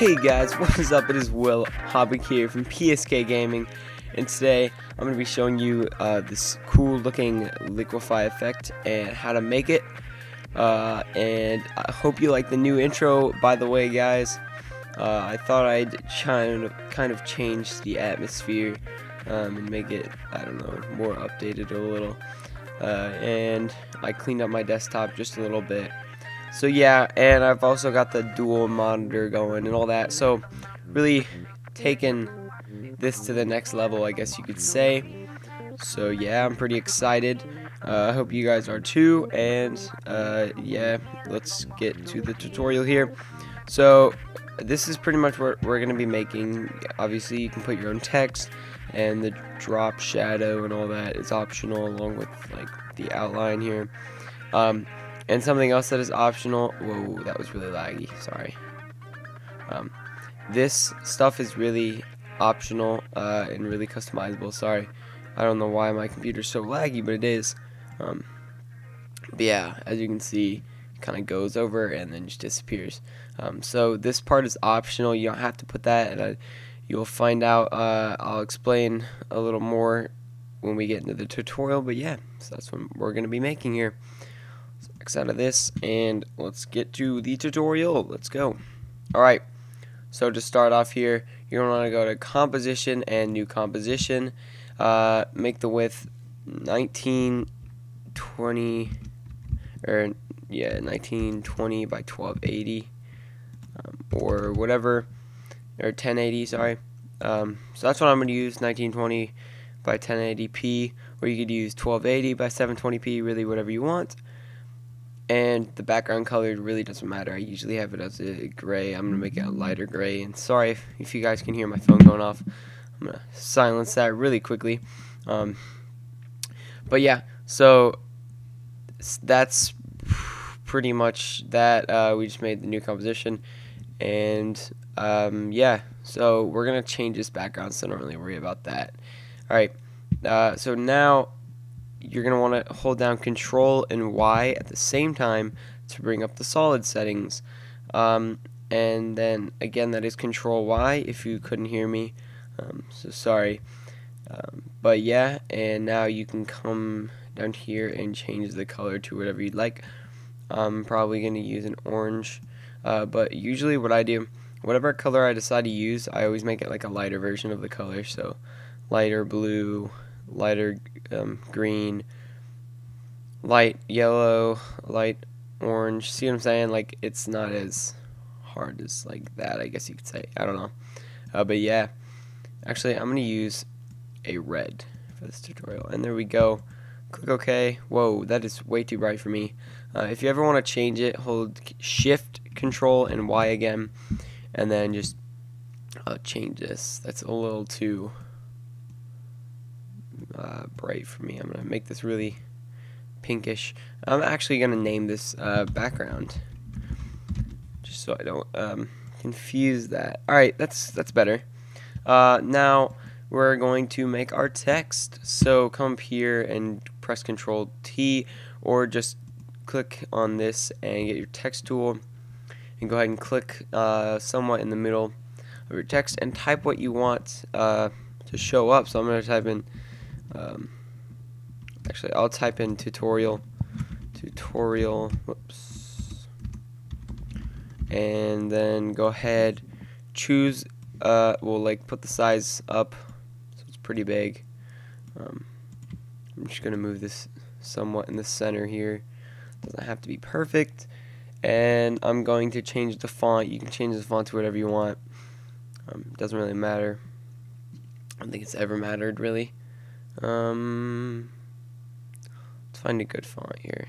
Hey guys, what is up? It is Will Hobbick here from PSK Gaming, and today I'm going to be showing you this cool looking Liquify effect and how to make it. And I hope you like the new intro. By the way, guys, I thought I'd kind of change the atmosphere and make it, I don't know, more updated a little. And I cleaned up my desktop just a little bit. So yeah, and I've also got the dual monitor going and all that, so really taking this to the next level, I guess you could say. So yeah, I'm pretty excited. I hope you guys are too, and yeah, let's get to the tutorial here. So this is pretty much what we're going to be making. Obviously you can put your own text, and the drop shadow and all that is optional, along with like the outline here. And something else that is optional, whoa, that was really laggy, sorry. This stuff is really optional and really customizable, sorry. I don't know why my computer's so laggy, but it is. But yeah, as you can see, it kind of goes over and then just disappears. So this part is optional, you don't have to put that, and you'll find out. I'll explain a little more when we get into the tutorial, but yeah, so that's what we're going to be making here. X out of this, and let's get to the tutorial. Let's go. Alright, so to start off here, you're going to want to go to composition and new composition. Make the width 1920 1920 by 1280 or whatever, or 1080, sorry. So that's what I'm going to use, 1920 by 1080p, or you could use 1280 by 720p, really whatever you want. And the background color really doesn't matter. I usually have it as a gray. I'm going to make it a lighter gray. And sorry if you guys can hear my phone going off. I'm going to silence that really quickly. But yeah, so that's pretty much that. We just made the new composition. And yeah, so we're going to change this background, so don't really worry about that. Alright, so now you're going to want to hold down Control and Y at the same time to bring up the solid settings. And then again, that is Control Y if you couldn't hear me. So sorry. But yeah, and now you can come down here and change the color to whatever you'd like. I'm probably going to use an orange. But usually what I do, whatever color I decide to use, I always make it like a lighter version of the color. So lighter blue, lighter green, light yellow, light orange. See what I'm saying? Like, it's not as hard as like that, I guess you could say. I don't know. But yeah, actually I'm going to use a red for this tutorial. And there we go. Click OK. Whoa, that is way too bright for me. If you ever want to change it, hold Shift, Control, and Y again, and then just change this. That's a little too bright for me. I'm going to make this really pinkish. I'm actually going to name this background, just so I don't confuse that. Alright, that's better. Now we're going to make our text. So come up here and press Control T, or just click on this and get your text tool and go ahead and click somewhat in the middle of your text and type what you want to show up. So I'm going to type in actually I'll type in tutorial, whoops, and then go ahead, choose we'll like put the size up so it's pretty big. I'm just gonna move this somewhat in the center here, doesn't have to be perfect, and I'm going to change the font. You can change the font to whatever you want. It doesn't really matter. I don't think it's ever mattered really. Let's find a good font here.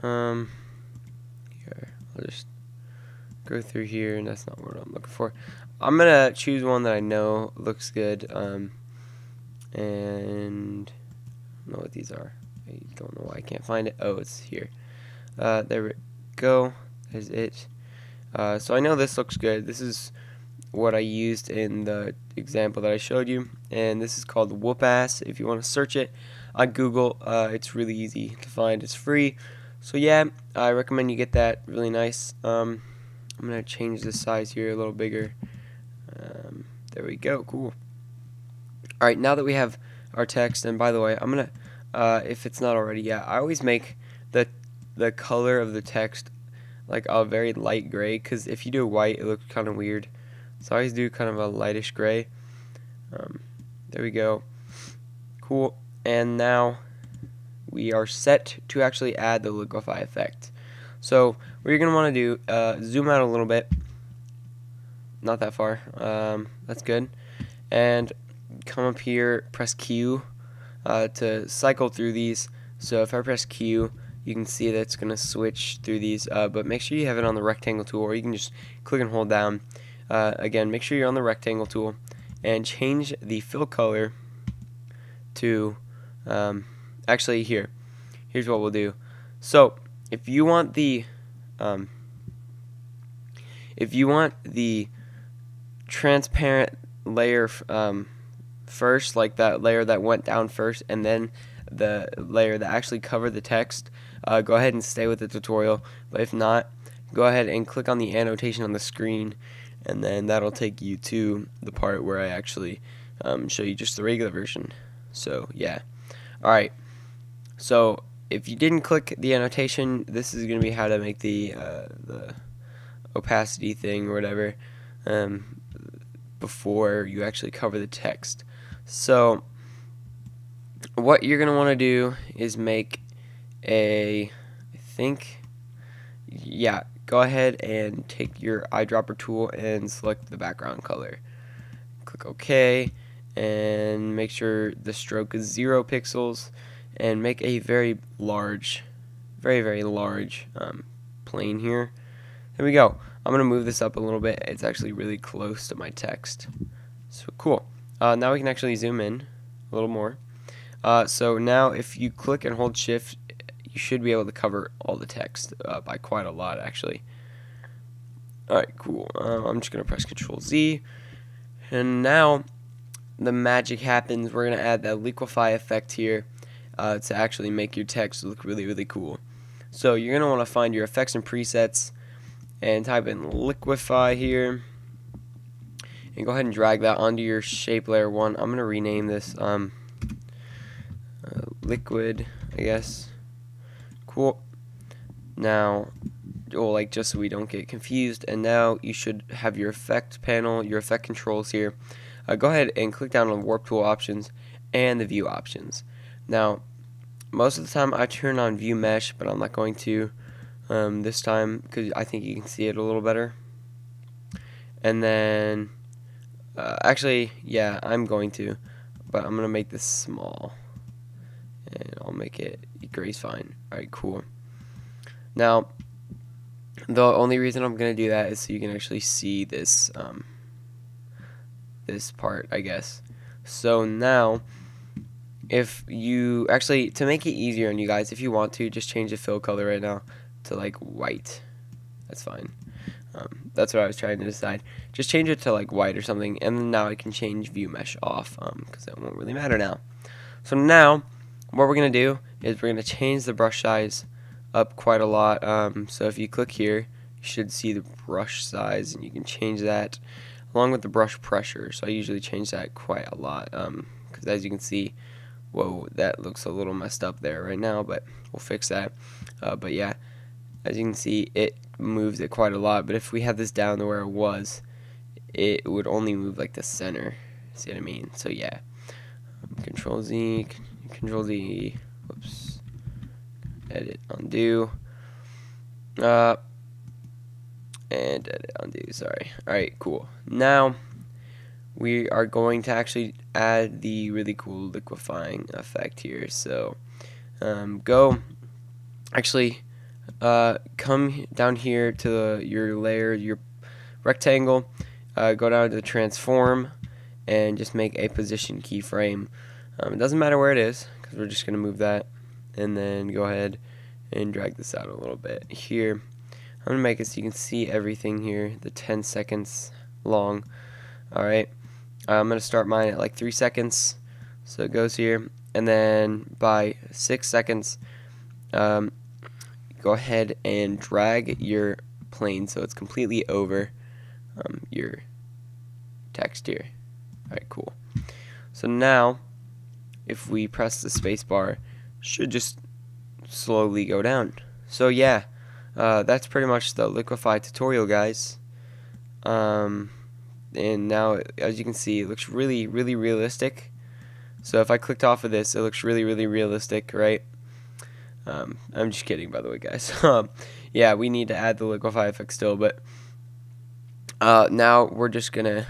Here, I'll just go through here, and that's not what I'm looking for. I'm gonna choose one that I know looks good. And I don't know what these are. I don't know why I can't find it. Oh, it's here. There we go. There's it. So I know this looks good. This is what I used in the example that I showed you, and this is called Whoop Ass. If you want to search it on Google, it's really easy to find. It's free, so yeah, I recommend you get that. Really nice. I'm gonna change the size here a little bigger. There we go. Cool. All right, now that we have our text, and by the way, I'm gonna, if it's not already, yeah, I always make the color of the text like a very light gray, because if you do white, it looks kind of weird. So I always do kind of a lightish gray. There we go. Cool. And now we are set to actually add the liquify effect. So what you're going to want to do, zoom out a little bit. Not that far. That's good. And come up here, press Q to cycle through these. So if I press Q, you can see that it's going to switch through these, but make sure you have it on the rectangle tool, or you can just click and hold down. Again, make sure you're on the rectangle tool and change the fill color to, actually here's what we'll do. So if you want the transparent layer first, like that layer that went down first, and then the layer that actually covered the text, go ahead and stay with the tutorial. But if not, go ahead and click on the annotation on the screen, and then that'll take you to the part where I actually show you just the regular version. So yeah. Alright, so if you didn't click the annotation, this is going to be how to make the opacity thing or whatever before you actually cover the text. So what you're going to want to do is make a, go ahead and take your eyedropper tool and select the background color. Click OK, and make sure the stroke is 0 pixels, and make a very large plane here. There we go. I'm going to move this up a little bit. It's actually really close to my text. So cool. Now we can actually zoom in a little more. So now if you click and hold shift, you should be able to cover all the text by quite a lot, actually. Alright, cool. I'm just going to press Control Z, and now the magic happens. We're going to add that liquify effect here to actually make your text look really cool. So you're going to want to find your effects and presets and type in liquify here, and go ahead and drag that onto your shape layer 1. I'm going to rename this liquid, I guess. Cool. Now, like, just so we don't get confused, and now you should have your effect panel, your effect controls here. Go ahead and click down on warp tool options and the view options. Now, most of the time I turn on view mesh, but I'm not going to this time, because I think you can see it a little better. And then actually, yeah, I'm going to, but I'm going to make this small, and I'll make it gray's fine. Alright, cool. Now, the only reason I'm going to do that is so you can actually see this this part, I guess. So now, if you actually, to make it easier on you guys, if you want to, just change the fill color right now to like white. That's fine. That's what I was trying to decide. Just change it to like white or something, and then now I can change view mesh off, because it won't really matter now. So now, what we're going to do is we're going to change the brush size up quite a lot. So if you click here, you should see the brush size, and you can change that along with the brush pressure. So I usually change that quite a lot, because as you can see, whoa, that looks a little messed up there right now, but we'll fix that. But yeah, as you can see, it moves it quite a lot, but if we had this down to where it was, it would only move like the center. See what I mean? So yeah, Control Z, whoops, edit, undo, and edit, undo, sorry. Alright, cool. Now we are going to actually add the really cool liquefying effect here. So come down here to your layer, your rectangle, go down to transform, and just make a position keyframe. It doesn't matter where it is, because we're just going to move that, and then go ahead and drag this out a little bit here. I'm going to make it so you can see everything here, the 10 seconds long. Alright, I'm going to start mine at like 3 seconds, so it goes here, and then by 6 seconds, go ahead and drag your plane, so it's completely over your text here. Alright, cool. So now, if we press the space bar, should just slowly go down. So yeah, that's pretty much the Liquify tutorial, guys. And now, as you can see, it looks really realistic. So if I clicked off of this, it looks really realistic, right? I'm just kidding, by the way, guys. Yeah, we need to add the Liquify effect still, but now we're just gonna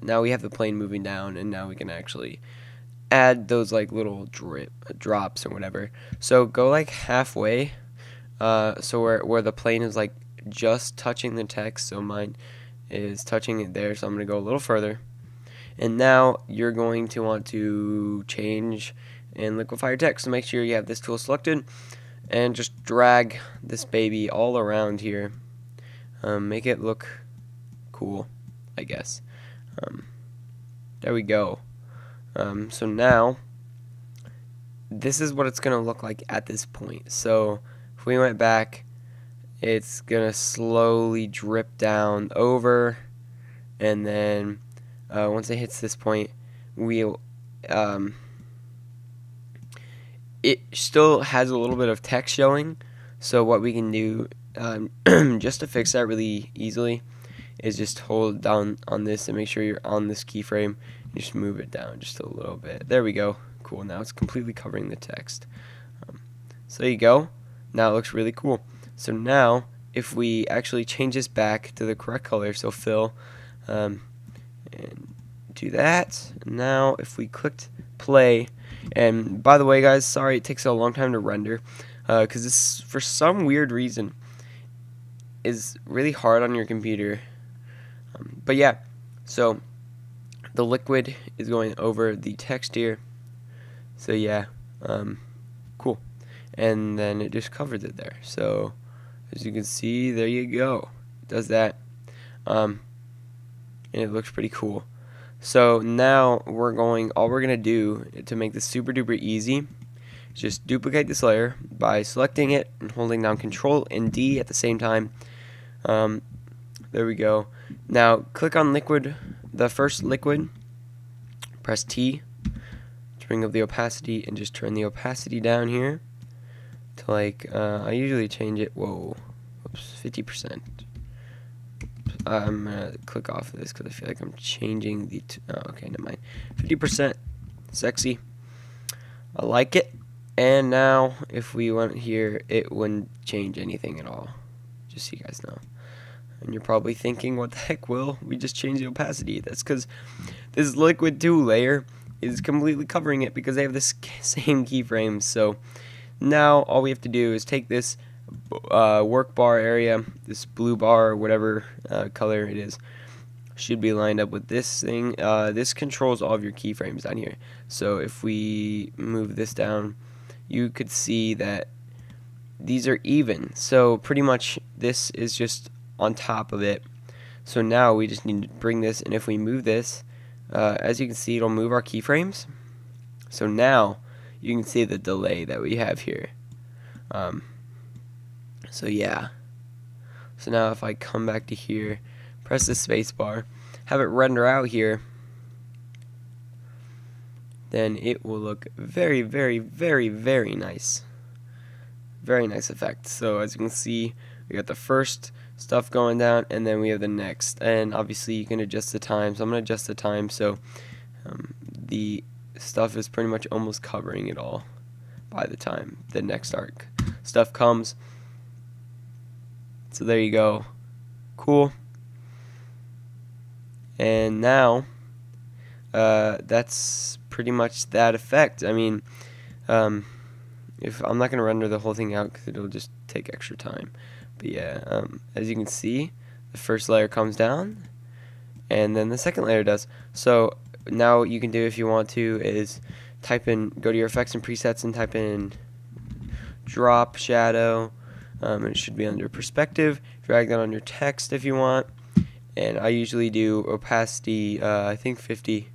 now we have the plane moving down, and now we can actually add those like little drops or whatever. So go like halfway, so where the plane is like just touching the text. So mine is touching it there, so I'm gonna go a little further. And now you're going to want to change and liquefy your text. So make sure you have this tool selected and just drag this baby all around here. Make it look cool, I guess. There we go. So now this is what it's gonna look like at this point. So if we went back, it's gonna slowly drip down over, and then once it hits this point, we'll it still has a little bit of text showing. So what we can do just to fix that really easily is just hold down on this and make sure you're on this keyframe. You just move it down just a little bit. There we go. Cool. Now it's completely covering the text. So there you go. Now it looks really cool. So now if we actually change this back to the correct color, so fill, and do that. Now if we clicked play, and by the way, guys, sorry it takes a long time to render, because this for some weird reason is really hard on your computer. But yeah, so the liquid is going over the text here. So yeah, cool. And then it just covers it there. So as you can see, there you go. It does that. And it looks pretty cool. So now all we're gonna do to make this super duper easy is just duplicate this layer by selecting it and holding down Control and D at the same time. There we go. Now click on liquid, the first liquid, press T to bring up the opacity, and just turn the opacity down here to like, I usually change it, 50%. I'm gonna click off of this because I feel like I'm changing the, okay, never mind. 50%, sexy. I like it. And now if we went here, it wouldn't change anything at all, just so you guys know. And you're probably thinking, what the heck, Will? We just changed the opacity. That's because this liquid 2 layer is completely covering it because they have the same keyframes. So now all we have to do is take this work bar area, this blue bar or whatever color it is, should be lined up with this thing. This controls all of your keyframes down here. So if we move this down, you could see that these are even. So pretty much this is just on top of it. So now we just need to bring this, and if we move this, as you can see, it'll move our keyframes. So now you can see the delay that we have here. So yeah. So now if I come back to here, press the space bar, have it render out here, then it will look very nice. Very nice effect. So as you can see, we got the first stuff going down, and then we have the next, and obviously you can adjust the time. So I'm going to adjust the time so the stuff is pretty much almost covering it all by the time the next arc stuff comes. So there you go. Cool. And now that's pretty much that effect. I mean, if I'm not going to render the whole thing out because it'll just take extra time. But yeah, as you can see, the first layer comes down, and then the second layer does. So now what you can do if you want to is type in, go to your effects and presets and type in drop shadow, and it should be under perspective. Drag that on your text if you want, and I usually do opacity, I think 50,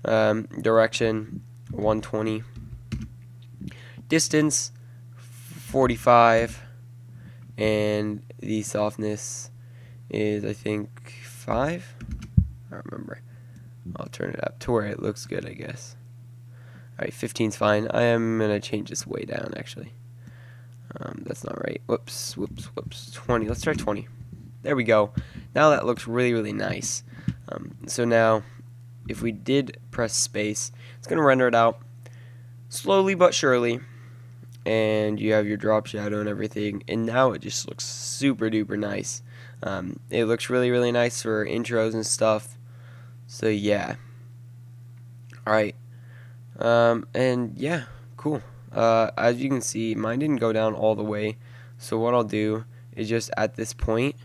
direction 120, distance 45, and the softness is, I think, 5. I don't remember. I'll turn it up to where it looks good, I guess. Alright, 15's fine. I am going to change this way down, actually. That's not right. Whoops. 20. Let's try 20. There we go. Now that looks really, really nice. So now, if we did press space, it's going to render it out slowly but surely. And you have your drop shadow and everything. And now it just looks super duper nice. It looks really, really nice for intros and stuff. So yeah. Alright. And yeah, cool. As you can see, mine didn't go down all the way. So what I'll do is just at this point,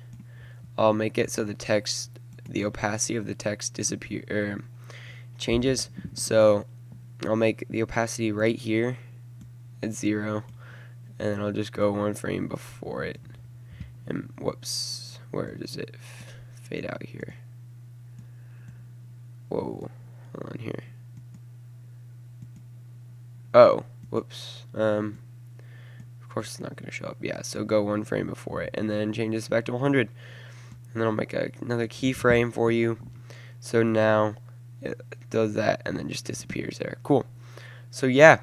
I'll make it so the text, the opacity of the text changes. So I'll make the opacity right here at 0, and then I'll just go 1 frame before it. And whoops, where does it fade out here? Whoa, hold on here. Oh, whoops. Of course it's not going to show up. Yeah, so go 1 frame before it, and then change this back to 100. And then I'll make another keyframe for you. So now it does that and then just disappears there. Cool. So yeah,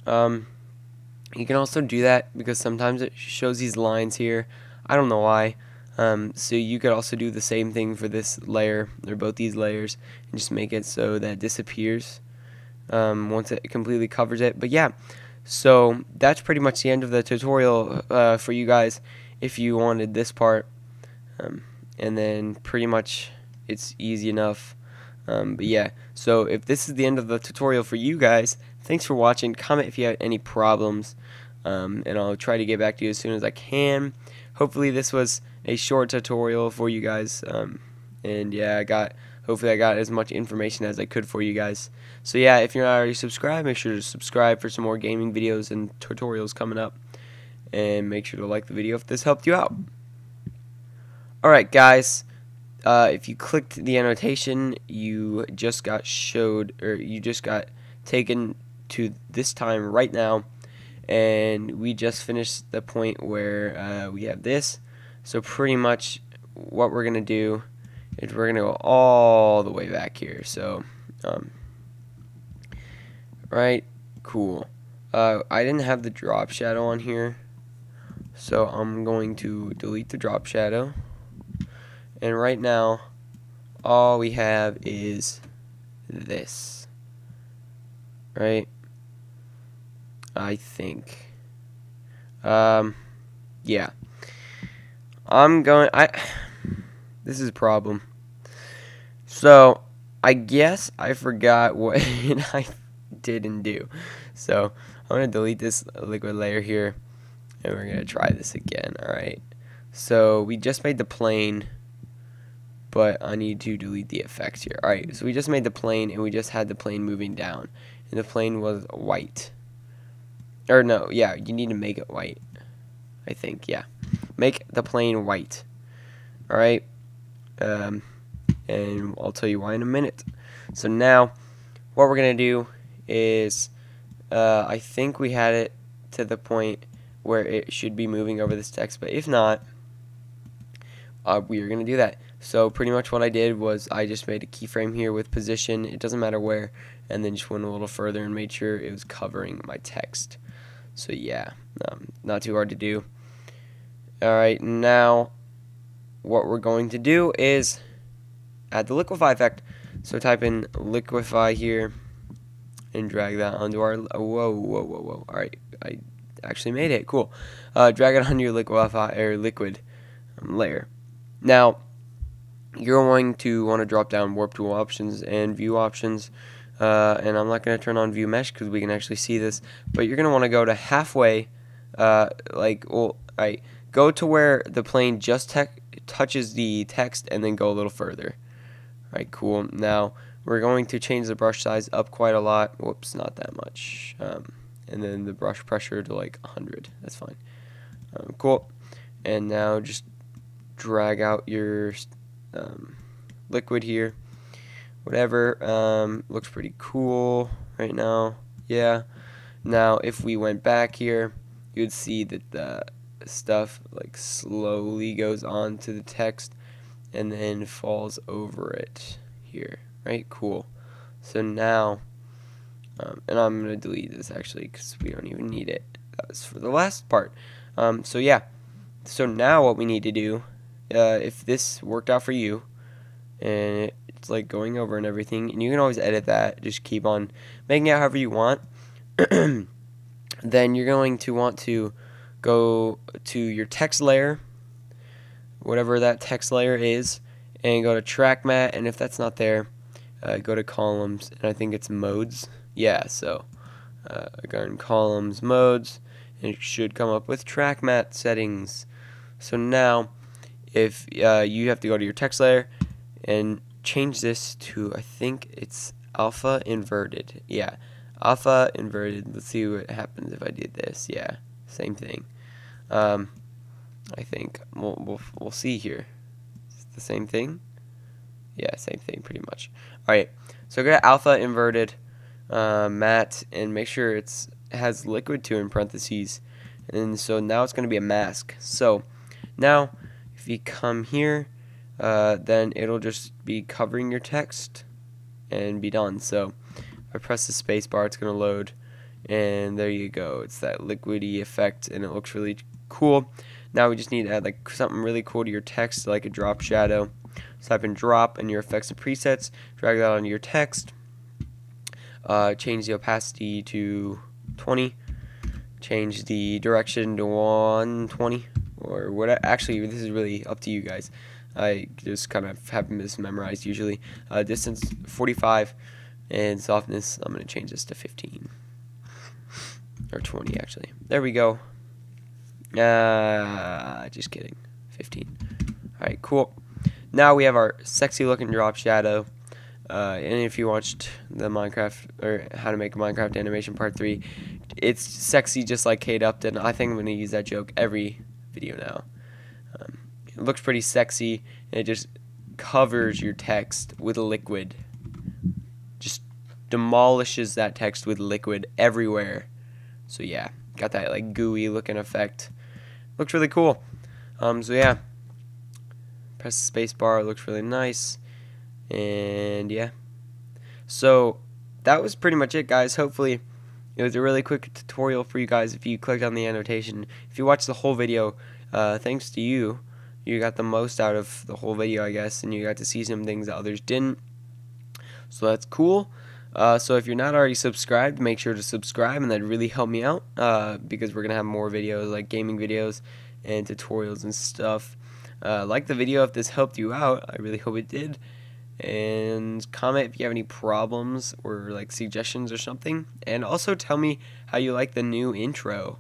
you can also do that because sometimes it shows these lines here. I don't know why. So you could also do the same thing for this layer, or both these layers, and just make it so that it disappears once it completely covers it. But yeah, so that's pretty much the end of the tutorial for you guys if you wanted this part. And then pretty much it's easy enough. But yeah, so if this is the end of the tutorial for you guys, thanks for watching. Comment if you have any problems, and I'll try to get back to you as soon as I can. Hopefully this was a short tutorial for you guys, and yeah, hopefully I got as much information as I could for you guys. So yeah, if you're not already subscribed, make sure to subscribe for some more gaming videos and tutorials coming up, and make sure to like the video if this helped you out. Alright guys, if you clicked the annotation, you just got taken to this time right now, and we just finished the point where we have this. So pretty much what we're going to do is we're going to go all the way back here. So, right, cool. I didn't have the drop shadow on here, so I'm going to delete the drop shadow. And right now, all we have is this, right? I think. Yeah. This is a problem. So, I guess I forgot what I didn't do. So, I'm going to delete this liquid layer here, and we're going to try this again, alright? So, we just made the plane, but I need to delete the effects here. Alright, so we just made the plane, and we just had the plane moving down, and the plane was white. Or no, yeah, you need to make it white, I think, yeah. Make the plane white. Alright, and I'll tell you why in a minute. So now, what we're going to do is, I think we had it to the point where it should be moving over this text, but if not, we are going to do that. So pretty much what I did was I just made a keyframe here with position, it doesn't matter where, and then just went a little further and made sure it was covering my text. So yeah, not too hard to do. Alright, now what we're going to do is add the liquify effect. So type in liquify here and drag that onto our, whoa. Alright, I actually made it, cool. Drag it on your liquify or liquid layer. Now, you're going to want to drop down warp tool options and view options, and I'm not going to turn on view mesh because we can actually see this, but you're going to want to go to halfway, go to where the plane just touches the text and then go a little further. Alright, cool. Now we're going to change the brush size up quite a lot. Whoops, not that much. And then the brush pressure to like 100. That's fine. Cool. And now just drag out your liquid here. Whatever. Looks pretty cool right now. Yeah. Now if we went back here, you'd see that stuff like slowly goes on to the text and then falls over it here, right? Cool. So now, and I'm going to delete this actually because we don't even need it. That was for the last part. So yeah, so now what we need to do, if this worked out for you, and it's like going over and everything, and you can always edit that, just keep on making it however you want, then you're going to want to go to your text layer, whatever that text layer is, and go to track mat, and if that's not there, go to columns, and I think it's modes. Yeah, so go in columns, modes, and it should come up with track mat settings. So now, if you have to go to your text layer and change this to, I think it's alpha inverted. Yeah, alpha inverted. Let's see what happens if I did this. Yeah, same thing. I think we'll see here. Is it the same thing? Yeah, same thing pretty much. All right, so go to alpha inverted matte and make sure it has liquid 2 in parentheses, and so now it's going to be a mask. So now if you come here, then it'll just be covering your text and be done. So if I press the space bar, it's going to load, and there you go. It's that liquidy effect, and it looks really cool. Now we just need to add like something really cool to your text, like a drop shadow. So type in drop in your effects and presets, drag that onto your text, change the opacity to 20, change the direction to 120, or what. Actually, this is really up to you guys. I just kind of have this memorized usually. Distance 45, and softness, I'm going to change this to 15 or 20 actually. There we go. Just kidding. 15. Alright, cool. Now we have our sexy looking drop shadow. And if you watched the Minecraft, or how to make a Minecraft animation part 3, it's sexy just like Kate Upton. I think I'm going to use that joke every video now. It looks pretty sexy, and it just covers your text with liquid. Just demolishes that text with liquid everywhere. So yeah, got that like gooey looking effect. Looks really cool. So yeah, press the space bar. It looks really nice. And yeah, so that was pretty much it, guys. Hopefully it was a really quick tutorial for you guys. If you clicked on the annotation, if you watched the whole video, thanks to you, you got the most out of the whole video, I guess, and you got to see some things that others didn't. So that's cool. So if you're not already subscribed, make sure to subscribe, and that'd really help me out, because we're gonna have more videos like gaming videos and tutorials and stuff. Like the video if this helped you out. I really hope it did. And comment if you have any problems or like suggestions or something, and also tell me how you like the new intro,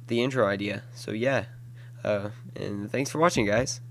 the intro idea. So yeah, and thanks for watching, guys.